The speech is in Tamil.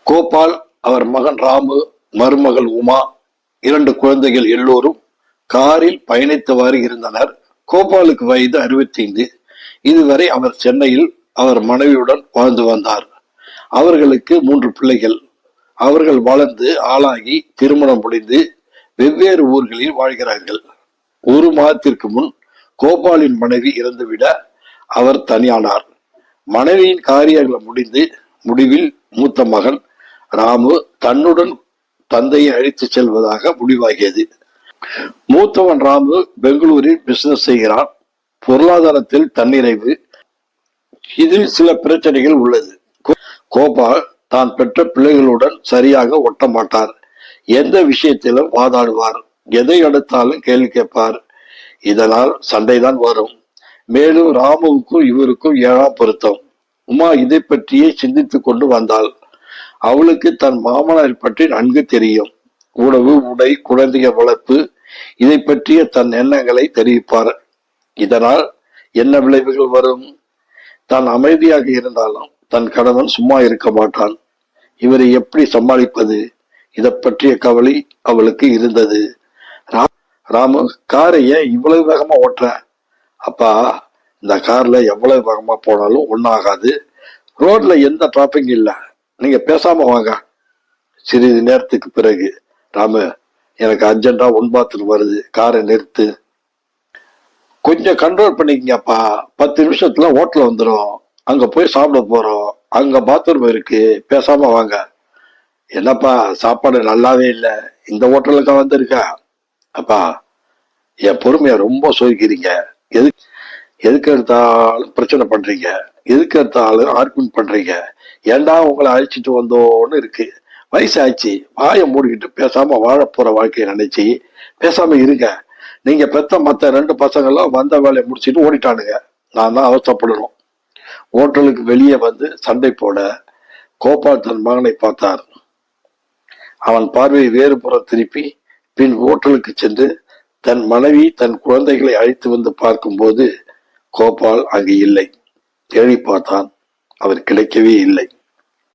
கோபால், அவர் மகன் ராமு, மருமகள் உமா, 2 குழந்தைகள் எல்லோரும் காரில் பயணித்தவாறு இருந்தனர். கோபாலுக்கு வயது 65. இதுவரை அவர் சென்னையில் அவர் மனைவியுடன் வாழ்ந்து வந்தார். அவர்களுக்கு 3 பிள்ளைகள். அவர்கள் வளர்ந்து ஆளாகி திருமணம் முடிந்து வெவ்வேறு ஊர்களில் வாழ்கிறார்கள். 1 மாதத்திற்கு முன் கோபாலின் மனைவி இறந்துவிட அவர் தனியானார். மனைவியின் காரியங்கள் முடிவில் மூத்த மகன் ராமு தன்னுடன் தந்தையை அழைத்து செல்வதாக முடிவாகியது. மூத்தவன் ராமு பெங்களூரில் பிசினஸ் செய்கிறான். பொருளாதாரத்தில் தன்னிறைவு. இதில் சில பிரச்சனைகள் உள்ளது. கோபால் தான் பெற்ற பிள்ளைகளுடன் சரியாக ஒட்ட மாட்டார். எந்த விஷயத்திலும் வாதாடுவார். எதை எடுத்தாலும் கேள்வி கேட்பார். இதனால் சண்டைதான் வரும். மேலும் ராமுவுக்கும் இவருக்கும் 7ஆம் பொருத்தம். உமா இதை பற்றியே சிந்தித்துக் கொண்டு வந்தாள். அவளுக்கு தன் மாமனார் பற்றி நன்கு தெரியும். உணவு, உடை, குழந்தைகள் வளர்ப்பு, இதை பற்றிய தன் எண்ணங்களை தெரிவிப்பார். இதனால் என்ன விளைவுகள் வரும்? தான் அமைதியாக இருந்தாலும் தன் கணவன் சும்மா இருக்க மாட்டான். இவரை எப்படி சமாளிப்பது? இதை பற்றிய கவலை அவளுக்கு இருந்தது. ராமு, காரை ஏன் இவ்வளவு வேகமா ஓட்டுற? அப்பா, இந்த கார்ல எவ்வளவு வேகமா போனாலும் ஒன்னாகாது. ரோட்ல எந்த டிராபிக் இல்ல. நீங்க பேசாம வாங்க. சிறிது நேரத்துக்கு பிறகு, ராமு, எனக்கு அர்ஜென்டா 1 பாத்ரூம் வருது, காரை நிறுத்து. கொஞ்சம் கண்ட்ரோல் பண்ணிக்கங்கப்பா. 10 நிமிஷத்துல ஹோட்டல் வந்துடும். அங்க போய் சாப்பிட போறோம். அங்க பாத்ரூம் இருக்கு. பேசாம வாங்க. என்னப்பா, சாப்பாடு நல்லாவே இல்லை. இந்த ஹோட்டலுக்கா வந்திருக்க? அப்பா, என் பொறுமைய ரொம்ப சோதிக்கிறீங்க. எதுக்கு எடுத்தாலும் பிரச்சனை பண்றீங்க. எதுக்கு எடுத்தாலும் ஆர்குமெண்ட் பண்றீங்க. ஏண்டா உங்களை அழைச்சிட்டு வந்தோன்னு இருக்கு. வயசாச்சு. வாயை மூடிக்கிட்டு பேசாம வாழ போற வாழ்க்கையை நினைச்சு பேசாம இருங்க. நீங்க பெத்த மத்த 2 பசங்கள்லாம் வந்த வேலையை முடிச்சுட்டு ஓடிட்டானுங்க. நான் தான் அவசரப்படணும். ஹோட்டலுக்கு வெளியே வந்து சண்டை போட கோபால் தன் மகனை பார்த்தார். அவன் பார்வையை வேறுபுறம் திருப்பி பின் ஹோட்டலுக்கு சென்று தன் மனைவி தன் குழந்தைகளை அழைத்து வந்து பார்க்கும்போது கோபால் அங்கு இல்லை. தேடி பார்த்தான். அவர் கிடைக்கவே இல்லை.